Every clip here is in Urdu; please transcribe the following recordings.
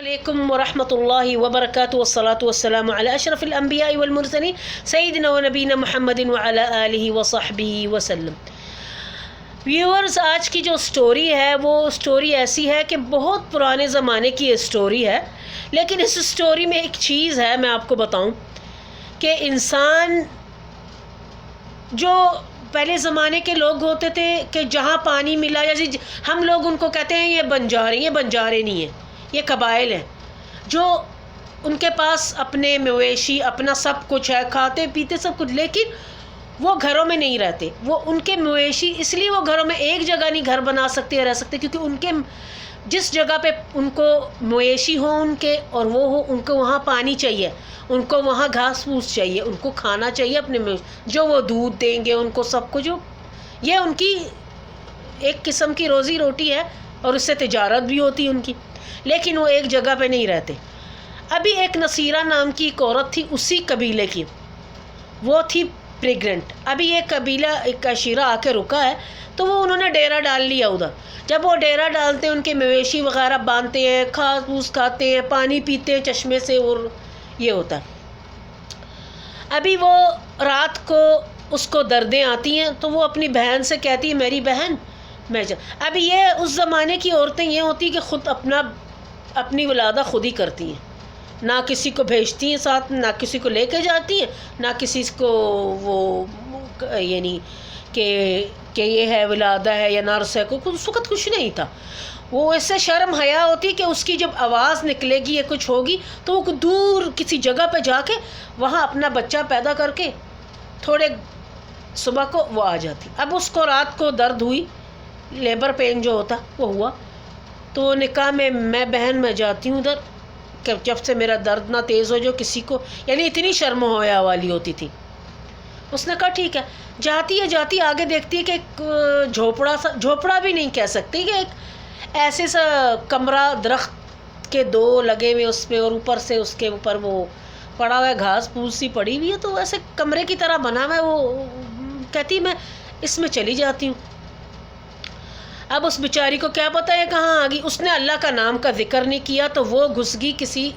علیکم ورحمۃ اللہ وبرکاتہ والصلاة والسلام علی اشرف الانبیاء والمرسلین سیدنا و نبینا محمد وعلی آلہ وصحبہ وسلم۔ ویورز، آج کی جو سٹوری ہے وہ سٹوری ایسی ہے کہ بہت پرانے زمانے کی یہ سٹوری ہے، لیکن اس سٹوری میں ایک چیز ہے میں آپ کو بتاؤں کہ انسان جو پہلے زمانے کے لوگ ہوتے تھے کہ جہاں پانی ملا یا ہم لوگ ان کو کہتے ہیں یہ بنجارے نہیں ہیں، یہ قبائل ہیں جو ان کے پاس اپنے مویشی اپنا سب کچھ ہے، کھاتے پیتے سب کچھ، لیکن وہ گھروں میں نہیں رہتے۔ وہ ان کے مویشی اس لیے وہ گھروں میں ایک جگہ نہیں گھر بنا سکتے یا رہ سکتے کیونکہ ان کے جس جگہ پہ ان کو مویشی ہو ان کے اور وہ ہو، ان کو وہاں پانی چاہیے، ان کو وہاں گھاس پھوس چاہیے، ان کو کھانا چاہیے اپنے جو وہ دودھ دیں گے ان کو سب کچھ، یہ ان کی ایک قسم کی روزی روٹی ہے اور اس سے تجارت بھی ہوتی ان کی، لیکن وہ ایک جگہ پہ نہیں رہتے۔ ابھی ایک نصیرہ نام کی ایک عورت تھی اسی قبیلے کی، وہ تھی پریگننٹ۔ ابھی ایک قبیلہ ایک عشیرہ آ کے رکا ہے تو وہ انہوں نے ڈیرا ڈال لیا ادھر۔ جب وہ ڈیرا ڈالتے ہیں ان کے مویشی وغیرہ باندھتے ہیں، گھاس پھوس کھاتے ہیں، پانی پیتے ہیں چشمے سے، اور یہ ہوتا ہے۔ ابھی وہ رات کو اس کو دردیں آتی ہیں تو وہ اپنی بہن سے کہتی ہے میری بہن ابھی یہ اس زمانے کی عورتیں یہ ہوتی کہ خود اپنی ولادہ خود ہی کرتی ہیں، نہ کسی کو بھیجتی ہیں ساتھ، نہ کسی کو لے کے جاتی ہیں، نہ کسی کو وہ یعنی کہ یہ ہے ولادہ ہے یا نرس ہے، اس وقت کچھ نہیں تھا۔ وہ اس سے شرم حیا ہوتی کہ اس کی جب آواز نکلے گی یا کچھ ہوگی تو وہ دور کسی جگہ پہ جا کے وہاں اپنا بچہ پیدا کر کے تھوڑے صبح کو وہ آ جاتی۔ اب اس کو رات کو درد ہوئی، لیبر پین جو ہوتا وہ ہوا، تو نکاح میں بہن میں جاتی ہوں ادھر کہ جب سے میرا درد نہ تیز ہو جو کسی کو، یعنی اتنی شرم و حیا والی ہوتی تھی۔ اس نے کہا ٹھیک ہے، جاتی آگے دیکھتی ہے کہ ایک جھوپڑا بھی نہیں کہہ سکتی، کہ ایک ایسے سا کمرہ درخت کے دو لگے ہوئے اس پہ، اور اوپر سے اس کے اوپر وہ پڑا ہوا ہے، گھاس پھوس سی پڑی ہوئی ہے، تو ایسے کمرے کی طرح بنا ہوا ہے۔ وہ کہتی میں اس میں چلی جاتی ہوں۔ اب اس بیچاری کو کیا پتہ ہے کہاں آ گئی، اس نے اللہ کا نام کا ذکر نہیں کیا تو وہ گھس گئی کسی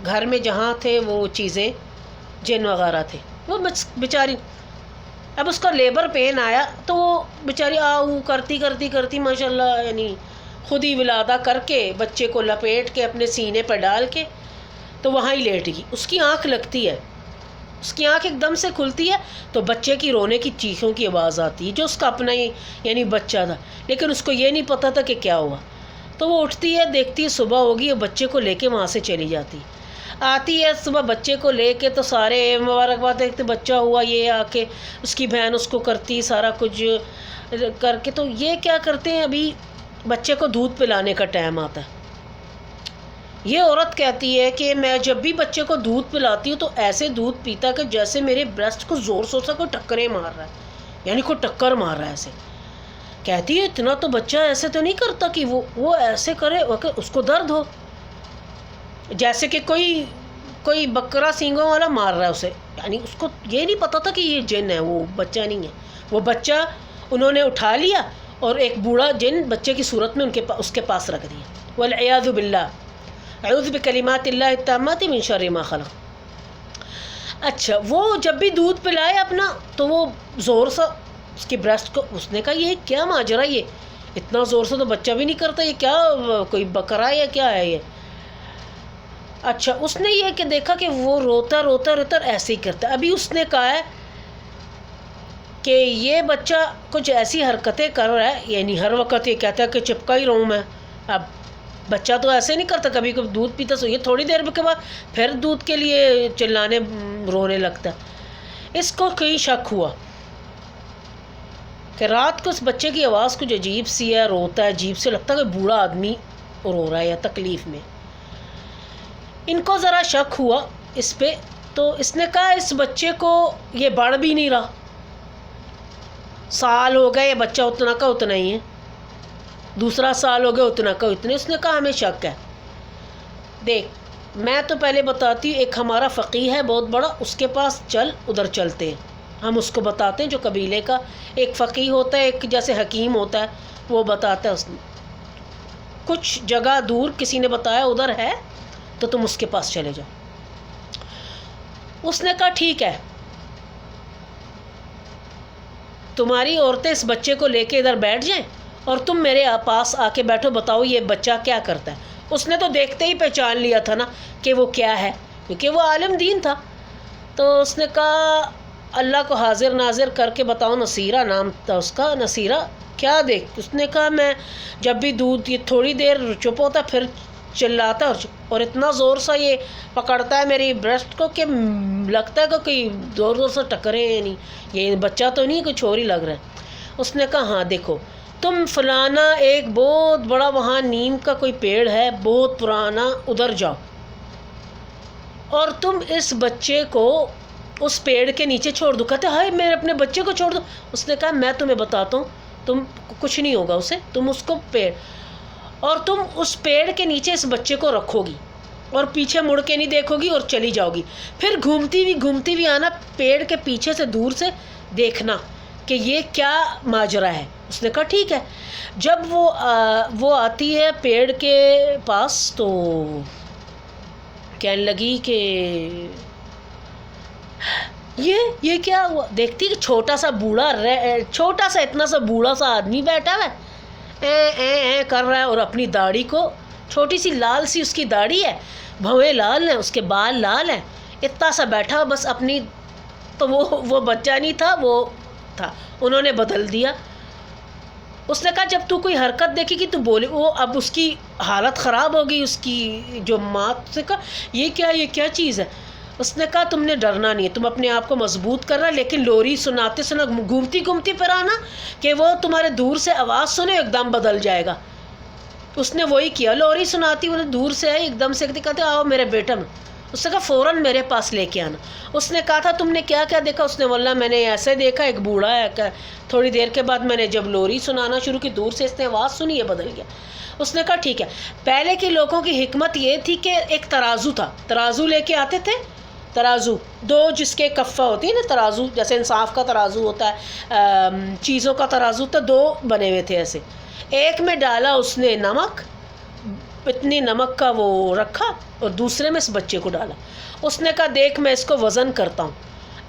گھر میں جہاں تھے وہ چیزیں جن وغیرہ تھے، وہ بیچاری۔ اب اس کا لیبر پین آیا تو وہ بیچاری کرتی ماشاء اللہ، یعنی خود ہی ولادہ کر کے بچے کو لپیٹ کے اپنے سینے پہ ڈال کے تو وہاں ہی لیٹ گئی۔ اس کی آنکھ لگتی ہے، اس کی آنکھ ایک دم سے کھلتی ہے تو بچے کی رونے کی چیخوں کی آواز آتی ہے، جو اس کا اپنا ہی یعنی بچہ تھا، لیکن اس کو یہ نہیں پتہ تھا کہ کیا ہوا۔ تو وہ اٹھتی ہے، دیکھتی ہے صبح ہوگی، اور بچے کو لے کے وہاں سے چلی جاتی آتی ہے صبح بچے کو لے کے، تو سارے مبارکباد دیکھتے بچہ ہوا، یہ آ کے اس کی بہن اس کو کرتی سارا کچھ کر کے، تو یہ کیا کرتے ہیں ابھی بچے کو دودھ پلانے کا ٹائم آتا ہے۔ یہ عورت کہتی ہے کہ میں جب بھی بچے کو دودھ پلاتی ہوں تو ایسے دودھ پیتا کہ جیسے میرے بریسٹ کو زور سے کوئی ٹکریں مار رہا ہے، یعنی کوئی ٹکر مار رہا ہے ایسے۔ کہتی ہے اتنا تو بچہ ایسے تو نہیں کرتا کہ وہ ایسے کرے اس کو درد ہو، جیسے کہ کوئی بکرا سینگوں والا مار رہا ہے اسے، یعنی اس کو یہ نہیں پتا تھا کہ یہ جن ہے، وہ بچہ نہیں ہے۔ وہ بچہ انہوں نے اٹھا لیا اور ایک بوڑھا جن بچے کی صورت میں اس کے پاس رکھ دیا۔ والعیاذ باللہ، اعوذ بکلمات اللہ التامات من شر ما خلق۔ اچھا، وہ جب بھی دودھ پلائے اپنا تو وہ زور سے اس کی بریسٹ کو، اس نے کہا یہ کیا ماجرا، یہ اتنا زور سے تو بچہ بھی نہیں کرتا، یہ کیا کوئی بکرا یا کیا ہے یہ۔ اچھا، اس نے یہ کہ دیکھا کہ وہ روتا ایسے ہی کرتا۔ ابھی اس نے کہا ہے کہ یہ بچہ کچھ ایسی حرکتیں کر رہا ہے، یعنی ہر وقت یہ کہتا ہے کہ چپکا ہی رہوں میں۔ اب بچہ تو ایسے نہیں کرتا، کبھی کبھی دودھ پیتا سو یہ تھوڑی دیر کے بعد پھر دودھ کے لیے چلانے رونے لگتا ہے۔ اس کو کہیں شک ہوا کہ رات کو اس بچے کی آواز کچھ عجیب سی ہے، روتا ہے عجیب سے، لگتا ہے کہ بوڑھا آدمی رو رہا ہے یا تکلیف میں۔ ان کو ذرا شک ہوا اس پہ، تو اس نے کہا اس بچے کو یہ بڑھ بھی نہیں رہا، سال ہو گئے، یہ بچہ اتنا کا اتنا ہی ہے، دوسرا سال ہو گیا اتنا کا اتنے۔ اس نے کہا ہمیں شک ہے۔ دیکھ میں تو پہلے بتاتی ہوں، ایک ہمارا فقیہ ہے بہت بڑا، اس کے پاس چل، ادھر چلتے ہیں، ہم اس کو بتاتے ہیں جو قبیلے کا ایک فقیہ ہوتا ہے، ایک جیسے حکیم ہوتا ہے وہ بتاتا ہے، اس نے کچھ جگہ دور کسی نے بتایا ادھر ہے تو تم اس کے پاس چلے جاؤ۔ اس نے کہا ٹھیک ہے، تمہاری عورتیں اس بچے کو لے کے ادھر بیٹھ جائیں اور تم میرے پاس آ کے بیٹھو، بتاؤ یہ بچہ کیا کرتا ہے۔ اس نے تو دیکھتے ہی پہچان لیا تھا نا کہ وہ کیا ہے، کیونکہ وہ عالم دین تھا۔ تو اس نے کہا اللہ کو حاضر ناظر کر کے بتاؤ، نصیرہ نام تھا اس کا، نصیرہ کیا دیکھ؟ اس نے کہا میں جب بھی دودھ، یہ تھوڑی دیر چپ ہوتا پھر چلاتا اور اتنا زور سے یہ پکڑتا ہے میری بریسٹ کو کہ لگتا ہے کہ کوئی زور زور سے ٹکرے، نہیں یہ بچہ تو نہیں، کچھ اور ہی لگ رہا ہے۔ اس نے کہا ہاں دیکھو تم فلانا ایک بہت بڑا وہاں نیم کا کوئی پیڑ ہے بہت پرانا، ادھر جاؤ اور تم اس بچے کو اس پیڑ کے نیچے چھوڑ دو۔ کہتے ہائے میں اپنے بچے کو چھوڑ دوں؟ اس نے کہا میں تمہیں بتاتا ہوں، تم کچھ نہیں ہوگا اسے، تم اس کو پیڑ، اور تم اس پیڑ کے نیچے اس بچے کو رکھو گی اور پیچھے مڑ کے نہیں دیکھو گی اور چلی جاؤ گی، پھر گھومتی ہوئی آنا، پیڑ کے پیچھے سے دور سے دیکھنا کہ یہ کیا ماجرا ہے۔ اس نے کہا ٹھیک ہے۔ جب وہ آتی ہے پیڑ کے پاس تو کہنے لگی کہ یہ کیا ہوا؟ دیکھتی کہ چھوٹا سا اتنا سا بوڑھا سا آدمی بیٹھا ہوا ہے، کر رہا ہے، اور اپنی داڑھی کو، چھوٹی سی لال سی اس کی داڑھی ہے، بھویں لال ہیں، اس کے بال لال ہیں، اتنا سا بیٹھا بس اپنی۔ تو وہ بچہ نہیں تھا، وہ تھا، انہوں نے بدل دیا۔ اس نے کہا جب تو کوئی حرکت دیکھے گی تو بولے، وہ اب اس کی حالت خراب ہو گئی، اس کی جو ماں سے کہا یہ کیا چیز ہے؟ اس نے کہا تم نے ڈرنا نہیں ہے، تم اپنے آپ کو مضبوط کرنا، لیکن لوری سناتے گھومتی پھر آنا کہ وہ تمہارے دور سے آواز سنے ایک دم بدل جائے گا۔ اس نے وہی کیا، لوری سناتی وہ دور سے آئی، ایک دم سے کہتے آؤ میرے بیٹا میں۔ اس نے کہا فوراً میرے پاس لے کے آنا۔ اس نے کہا تھا تم نے کیا دیکھا؟ اس نے واللہ میں نے ایسے دیکھا ایک بوڑھا ہے۔ تھوڑی دیر کے بعد میں نے جب لوری سنانا شروع کی، دور سے اس نے آواز سنی، ہے بدل گیا۔ اس نے کہا ٹھیک ہے۔ پہلے کے لوگوں کی حکمت یہ تھی کہ ایک ترازو تھا، ترازو لے کے آتے تھے، ترازو دو جس کے کفہ ہوتی ہے نا، ترازو جیسے انصاف کا ترازو ہوتا ہے، چیزوں کا ترازو تو دو بنے ہوئے تھے ایسے۔ ایک میں ڈالا اس نے نمک، اتنی نمک کا وہ رکھا، اور دوسرے میں اس بچے کو ڈالا۔ اس نے کہا دیکھ میں اس کو وزن کرتا ہوں،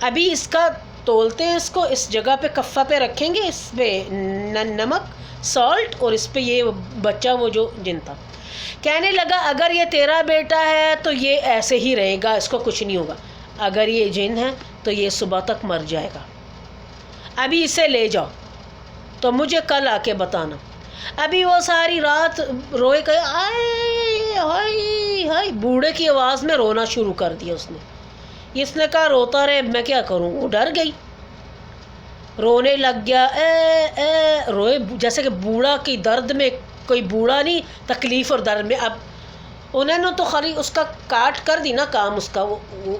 ابھی اس کا تولتے ہیں، اس کو اس جگہ پہ کفہ پہ رکھیں گے، اس پہ نمک سالٹ، اور اس پہ یہ بچہ وہ جو جن تھا۔ کہنے لگا اگر یہ تیرا بیٹا ہے تو یہ ایسے ہی رہے گا، اس کو کچھ نہیں ہوگا، اگر یہ جن ہے تو یہ صبح تک مر جائے گا، ابھی اسے لے جاؤ تو مجھے کل آ کے بتانا۔ ابھی وہ ساری رات روئے کہ آئے ہائے ہائے، بوڑھے کی آواز میں رونا شروع کر دیا اس نے۔ اس نے کہا روتا رہے، میں کیا کروں؟ وہ ڈر گئی، رونے لگ گیا، اے روئے جیسے کہ بوڑھا کی درد میں، کوئی بوڑھا نہیں تکلیف اور درد میں۔ اب انہوں نے تو خالی اس کا کاٹ کر دی نا کام، اس کا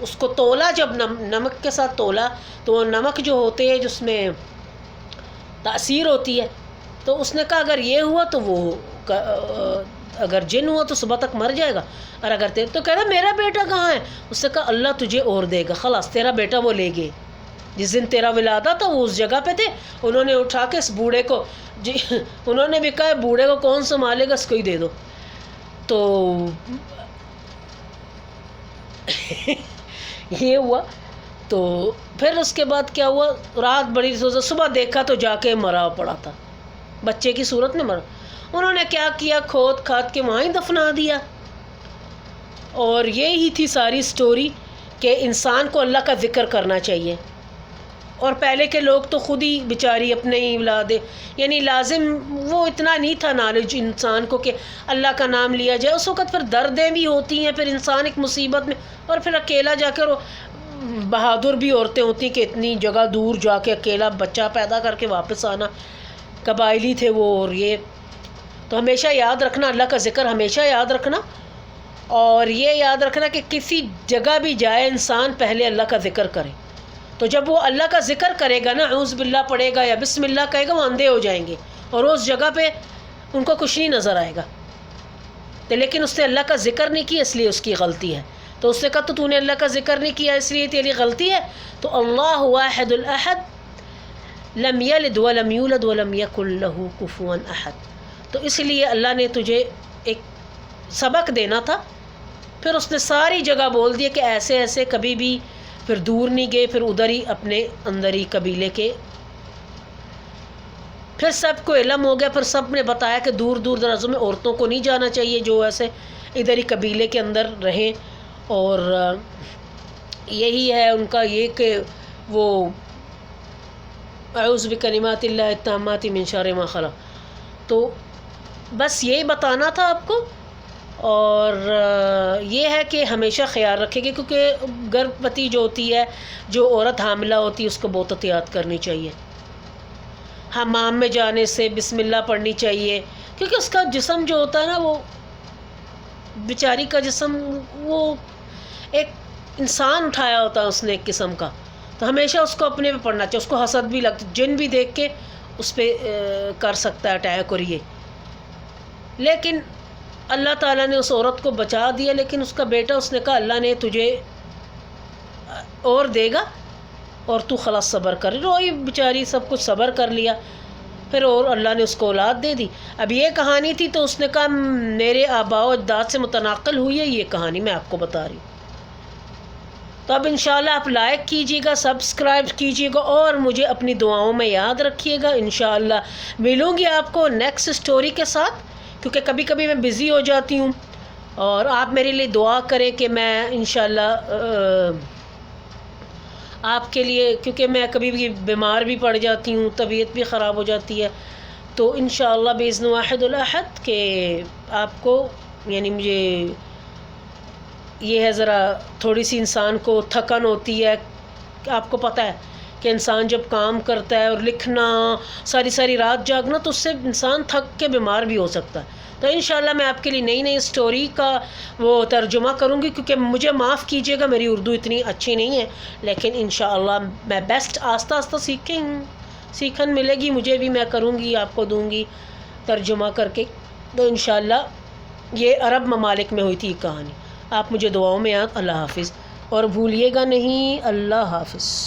اس کو تولا، جب نمک کے ساتھ تولا تو وہ نمک جو ہوتے ہیں جس میں تاثیر ہوتی ہے، تو اس نے کہا اگر یہ ہوا تو وہ اگر جن ہوا تو صبح تک مر جائے گا، اور اگر تو کہہ رہا میرا بیٹا کہاں ہے؟ اس نے کہا اللہ تجھے اور دے گا، خلاص تیرا بیٹا وہ لے گئے، جس دن تیرا ولادہ تھا وہ اس جگہ پہ تھے، انہوں نے اٹھا کے اس بوڑھے کو، انہوں نے بھی کہا بوڑھے کو کون سنبھالے گا، اس کو ہی دے دو۔ تو یہ ہوا۔ تو پھر اس کے بعد کیا ہوا، رات بڑی سوچا، صبح دیکھا تو جا کے مرا پڑا تھا، بچے کی صورت میں مرا۔ انہوں نے کیا کیا، کھود کھاد کے وہاں ہی دفنا دیا۔ اور یہی تھی ساری سٹوری کہ انسان کو اللہ کا ذکر کرنا چاہیے۔ اور پہلے کے لوگ تو خود ہی بیچاری اپنے ہی اولادیں، یعنی لازم وہ اتنا نہیں تھا نالج انسان کو کہ اللہ کا نام لیا جائے، اس وقت پھر دردیں بھی ہوتی ہیں، پھر انسان ایک مصیبت میں، اور پھر اکیلا جا کر بہادر بھی عورتیں ہوتی کہ اتنی جگہ دور جا کے اکیلا بچہ پیدا کر کے واپس آنا، قبائلی تھے وہ، اور یہ تو ہمیشہ یاد رکھنا، اللہ کا ذکر ہمیشہ یاد رکھنا، اور یہ یاد رکھنا کہ کسی جگہ بھی جائے انسان پہلے اللہ کا ذکر کرے، تو جب وہ اللہ کا ذکر کرے گا نا، اعوذ باللہ پڑھے گا یا بسم اللہ کہے گا، وہ اندھے ہو جائیں گے اور اس جگہ پہ ان کو کچھ نہیں نظر آئے گا، لیکن اس نے اللہ کا ذکر نہیں کیا اس لیے اس کی غلطی ہے۔ تو اس نے کہا تو نے اللہ کا ذکر نہیں کیا اس لیے تیری غلطی ہے، تو اللہ واحد الاحد لم یلد ولم یولد ولم یکن لہ کفوا احد، تو اس لیے اللہ نے تجھے ایک سبق دینا تھا. پھر اس نے ساری جگہ بول دیا کہ ایسے ایسے کبھی بھی پھر دور نہیں گئے، پھر ادھر ہی اپنے اندر ہی قبیلے کے. پھر سب کو علم ہو گیا، پھر سب نے بتایا کہ دور دور درازوں میں عورتوں کو نہیں جانا چاہیے، جو ایسے ادھر ہی قبیلے کے اندر رہیں. اور یہی ہے ان کا یہ کہ وہ اعوذ بکلمات اللہ التامات من شر ما خلق. تو بس یہی بتانا تھا آپ کو. اور یہ ہے کہ ہمیشہ خیال رکھے گی، کیونکہ گربھوتی جو ہوتی ہے، جو عورت حاملہ ہوتی ہے، اس کو بہت احتیاط کرنی چاہیے. حمام میں جانے سے بسم اللہ پڑھنی چاہیے، کیونکہ اس کا جسم جو ہوتا ہے نا، وہ بیچاری کا جسم وہ ایک انسان اٹھایا ہوتا ہے اس نے ایک قسم کا. تو ہمیشہ اس کو اپنے پہ پڑھنا چاہیے. اس کو حسد بھی لگتا، جن بھی دیکھ کے اس پہ کر سکتا ہے اٹیک. اور یہ لیکن اللہ تعالیٰ نے اس عورت کو بچا دیا، لیکن اس کا بیٹا، اس نے کہا اللہ نے تجھے اور دے گا اور تو خلاص صبر کر. روئی بیچاری، سب کچھ صبر کر لیا، پھر اور اللہ نے اس کو اولاد دے دی. اب یہ کہانی تھی تو اس نے کہا میرے آباء و اجداد سے متناقل ہوئی ہے یہ کہانی، میں آپ کو بتا رہی ہوں. تو اب انشاءاللہ آپ لائک کیجیے گا، سبسکرائب کیجیے گا، اور مجھے اپنی دعاؤں میں یاد رکھیے گا. انشاءاللہ ملوں گی آپ کو نیکسٹ سٹوری کے ساتھ، کیونکہ کبھی کبھی میں بزی ہو جاتی ہوں. اور آپ میرے لیے دعا کریں کہ میں انشاءاللہ آپ کے لیے، کیونکہ میں کبھی بھی بیمار بھی پڑ جاتی ہوں، طبیعت بھی خراب ہو جاتی ہے. تو انشاءاللہ باذن واحد الاحد کہ آپ کو، یعنی مجھے یہ ہے ذرا تھوڑی سی انسان کو تھکن ہوتی ہے. آپ کو پتہ ہے کہ انسان جب کام کرتا ہے اور لکھنا، ساری ساری رات جاگنا، تو اس سے انسان تھک کے بیمار بھی ہو سکتا ہے. تو انشاءاللہ میں آپ کے لیے نئی نئی سٹوری کا وہ ترجمہ کروں گی، کیونکہ مجھے معاف کیجیے گا میری اردو اتنی اچھی نہیں ہے، لیکن انشاءاللہ میں بیسٹ آہستہ آہستہ سیکھن ملے گی مجھے بھی، میں کروں گی، آپ کو دوں گی ترجمہ کر کے. تو انشاءاللہ یہ عرب ممالک میں ہوئی تھی یہ کہانی. آپ مجھے دعاؤں میں یاد. اللہ حافظ، اور بھولیے گا نہیں. اللہ حافظ.